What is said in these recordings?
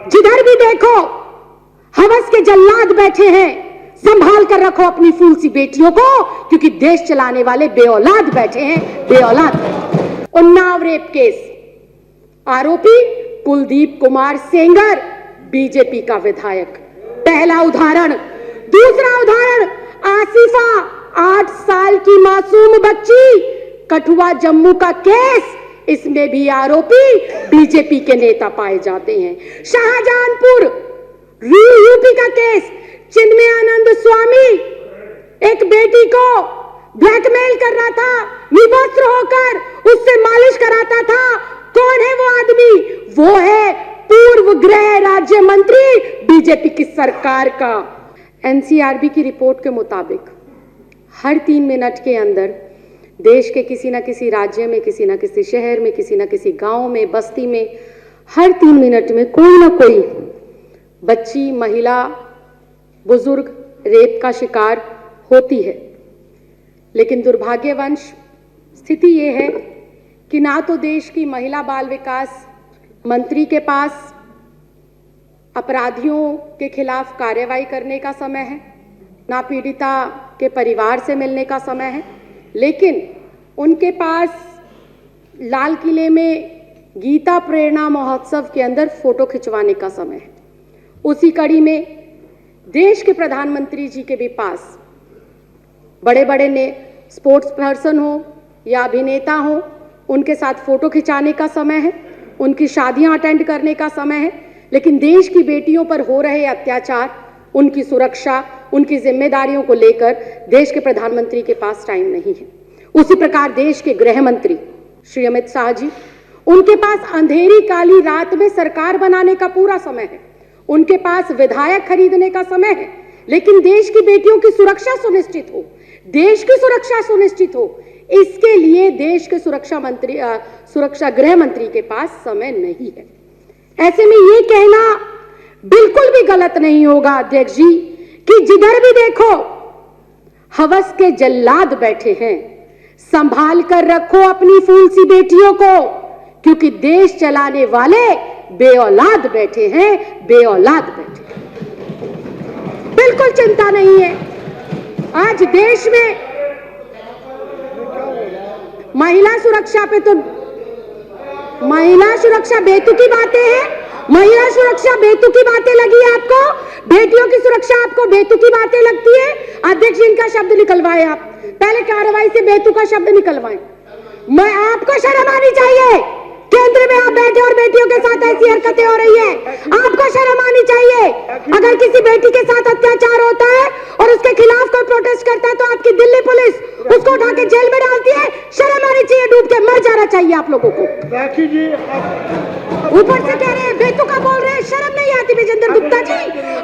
जिधर भी देखो हवस के जल्लाद बैठे हैं, संभाल कर रखो अपनी फूल सी बेटियों को, क्योंकि देश चलाने वाले बेऔलाद बैठे हैं, बेऔलाद। उन्नाव रेप केस, आरोपी कुलदीप कुमार सेंगर, बीजेपी का विधायक, पहला उदाहरण। दूसरा उदाहरण, आसिफा 8 साल की मासूम बच्ची, कठुआ जम्मू का केस, इसमें भी आरोपी बीजेपी के नेता पाए जाते हैं। शाहजहांपुर यूपी का केस, चिन्मयानंद स्वामी एक बेटी को ब्लैकमेल कर रहा था, निवस्त्र होकर उससे मालिश कराता था। कौन है वो आदमी? वो है पूर्व गृह राज्य मंत्री बीजेपी की सरकार का। एनसीआरबी की रिपोर्ट के मुताबिक हर 3 मिनट के अंदर देश के किसी न किसी राज्य में, किसी न किसी शहर में, किसी न किसी गांव में, बस्ती में, हर 3 मिनट में कोई ना कोई बच्ची, महिला, बुजुर्ग रेप का शिकार होती है। लेकिन दुर्भाग्यवश स्थिति ये है कि ना तो देश की महिला बाल विकास मंत्री के पास अपराधियों के खिलाफ कार्रवाई करने का समय है, ना पीड़िता के परिवार से मिलने का समय है, लेकिन उनके पास लाल किले में गीता प्रेरणा महोत्सव के अंदर फोटो खिंचवाने का समय है। उसी कड़ी में देश के प्रधानमंत्री जी के भी पास बड़े बड़े ने स्पोर्ट्स पर्सन हो या अभिनेता हो, उनके साथ फोटो खिंचाने का समय है, उनकी शादियां अटेंड करने का समय है, लेकिन देश की बेटियों पर हो रहे अत्याचार, उनकी सुरक्षा, उनकी जिम्मेदारियों को लेकर देश के प्रधानमंत्री के पास टाइम नहीं है। उसी प्रकार देश के गृह मंत्री श्री अमित शाह जी, उनके पास अंधेरी काली रात में सरकार बनाने का पूरा समय है, उनके पास विधायक खरीदने का समय है, लेकिन देश की बेटियों की सुरक्षा सुनिश्चित हो, देश की सुरक्षा सुनिश्चित हो, इसके लिए देश के सुरक्षा गृह मंत्री के पास समय नहीं है। ऐसे में ये कहना बिल्कुल भी गलत नहीं होगा अध्यक्ष जी कि जिधर भी देखो हवस के जल्लाद बैठे हैं, संभाल कर रखो अपनी फूल सी बेटियों को, क्योंकि देश चलाने वाले बेऔलाद बैठे हैं, बेऔलाद बैठे हैं। बिल्कुल चिंता नहीं है। आज देश में महिला सुरक्षा पे तो महिला सुरक्षा बेतुकी बातें हैं, महिला सुरक्षा बेतुकी बातें लगी आपको, बेटियों की सुरक्षा आपको बेतुकी बातें लगती है। अध्यक्ष जी, इनका शब्द निकलवाए, आप पहले कार्रवाई से बेतुका शब्द निकलवाएं। मैं आपको शर्म आनी चाहिए, केंद्र में आप बैठे और बेटियों के साथ ऐसी हरकतें हो रही है, आपको शर्म आनी चाहिए। अगर किसी बेटी के साथ अत्याचार होता है और उसके खिलाफ कोई प्रोटेस्ट करता है तो आपकी दिल्ली पुलिस उसको उठा के जेल में डालती है, शर्म आनी चाहिए, डूब के मर जाना चाहिए आप लोगों को। ऊपर से कह रहे हैं बेतुका बोल रहे हैं, शर्म नहीं आती विजेंद्र गुप्ता जी?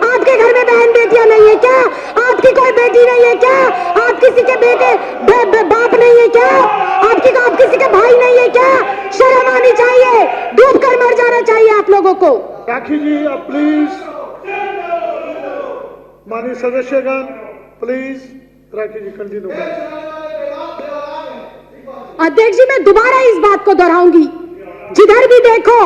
आपके घर में बहन बेटियां नहीं है क्या? आपकी कोई बेटी नहीं है क्या? आप किसी के बेटे बाप नहीं है क्या? आप किसी के भाई नहीं है क्या? शर्म आनी चाहिए, डूब कर मर जाना चाहिए आप लोगों को। राखी जी प्लीज, माननीय सदस्यगण प्लीज, राखी जी कंटिन्यू करें। अध्यक्ष जी, मैं दोबारा इस बात को दोहराऊंगी, जिधर भी देखो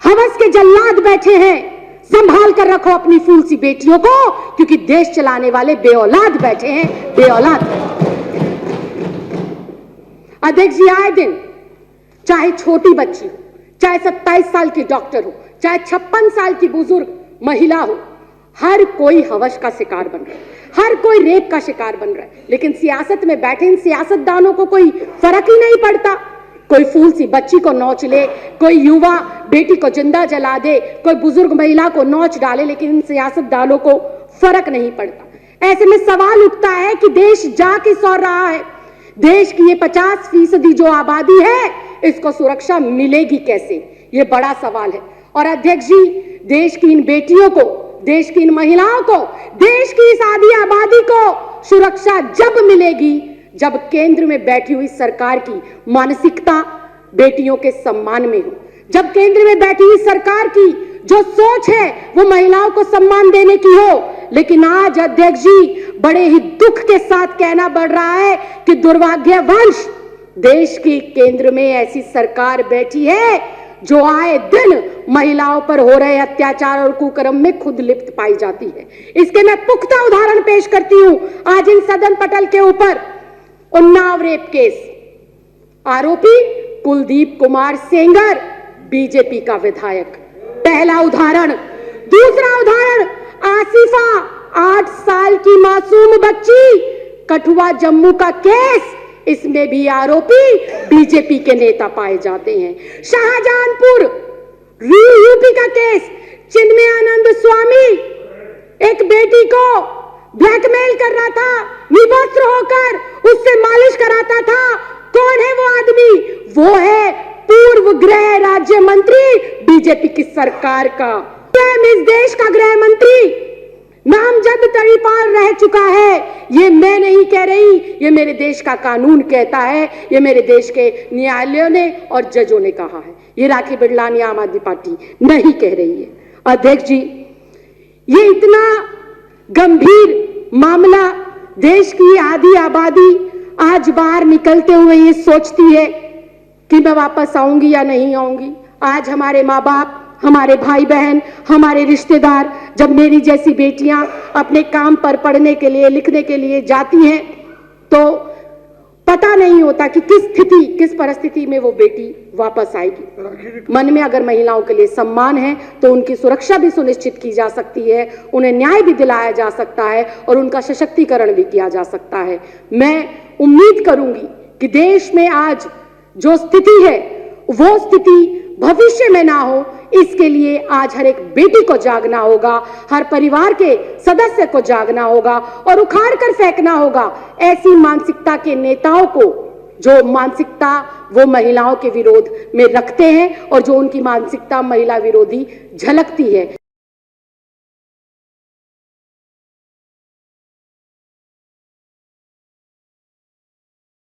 हवस के जल्लाद बैठे हैं, संभाल कर रखो अपनी फूल सी बेटियों को, क्योंकि देश चलाने वाले बेऔलाद बैठे हैं, बेऔलाद। अध्यक्ष जी, आए दिन चाहे छोटी बच्ची हो, चाहे 27 साल की डॉक्टर हो, चाहे 56 साल की बुजुर्ग महिला हो, हर कोई हवस का शिकार बन रहा है, हर कोई रेप का शिकार बन रहा है। लेकिन सियासत में बैठे इन सियासतदानों को कोई फर्क ही नहीं पड़ता। कोई फूल सी बच्ची को नोच ले, कोई युवा बेटी को जिंदा जला दे, कोई बुजुर्ग महिला को नोच डाले, लेकिन इन सियासतदानों को फर्क नहीं पड़ता। ऐसे में सवाल उठता है कि देश जा किस ओर रहा है? देश की ये 50% जो आबादी है, इसको सुरक्षा मिलेगी कैसे? ये बड़ा सवाल है। और अध्यक्ष जी, देश की इन बेटियों को, देश की इन महिलाओं को, देश की इस आधी आबादी को सुरक्षा जब मिलेगी जब केंद्र में बैठी हुई सरकार की मानसिकता बेटियों के सम्मान में हो, जब केंद्र में बैठी हुई सरकार की जो सोच है वो महिलाओं को सम्मान देने की हो। लेकिन आज अध्यक्ष जी, बड़े ही दुख के साथ कहना पड़ रहा है कि दुर्भाग्यवश देश की केंद्र में ऐसी सरकार बैठी है जो आए दिन महिलाओं पर हो रहे अत्याचार और कुकर्म में खुद लिप्त पाई जाती है। इसके मैं पुख्ता उदाहरण पेश करती हूं। आज इन सदन पटल के ऊपर उन्नाव रेप केस, आरोपी कुलदीप कुमार सेंगर, बीजेपी का विधायक, पहला उदाहरण। दूसरा उदाहरण, आसिफा 8 साल की मासूम बच्ची, कठुआ जम्मू का केस, इसमें भी आरोपी बीजेपी के नेता पाए जाते हैं। शाहजहांपुर यूपी का केस, चिन्मयानंद स्वामी एक बेटी को ब्लैकमेल कर रहा था, निवस्त्र होकर उससे मालिश कराता था। कौन है वो आदमी? वो है पूर्व गृह राज्य मंत्री बीजेपी की सरकार का, स्वयं इस देश का गृह मंत्री नामजद तड़ीपार रह चुका है। ये मैं नहीं कह रही, ये मेरे देश का कानून कहता है, ये मेरे देश के न्यायालयों ने और जजों ने कहा है। ये राखी बिड़लानी आम आदमी पार्टी नहीं कह रही है। अध्यक्ष जी, ये इतना गंभीर मामला, देश की आधी आबादी आज बाहर निकलते हुए ये सोचती है कि मैं वापस आऊंगी या नहीं आऊंगी। आज हमारे माँ बाप, हमारे भाई बहन, हमारे रिश्तेदार, जब मेरी जैसी बेटियां अपने काम पर पढ़ने के लिए, लिखने के लिए जाती हैं, तो पता नहीं होता कि किस स्थिति, किस परिस्थिति में वो बेटी वापस आएगी। मन में अगर महिलाओं के लिए सम्मान है तो उनकी सुरक्षा भी सुनिश्चित की जा सकती है, उन्हें न्याय भी दिलाया जा सकता है और उनका सशक्तिकरण भी किया जा सकता है। मैं उम्मीद करूंगी कि देश में आज जो स्थिति है वो स्थिति भविष्य में ना हो, इसके लिए आज हर एक बेटी को जागना होगा, हर परिवार के सदस्य को जागना होगा और उखाड़ कर फेंकना होगा ऐसी मानसिकता के नेताओं को जो मानसिकता वो महिलाओं के विरोध में रखते हैं और जो उनकी मानसिकता महिला विरोधी झलकती है।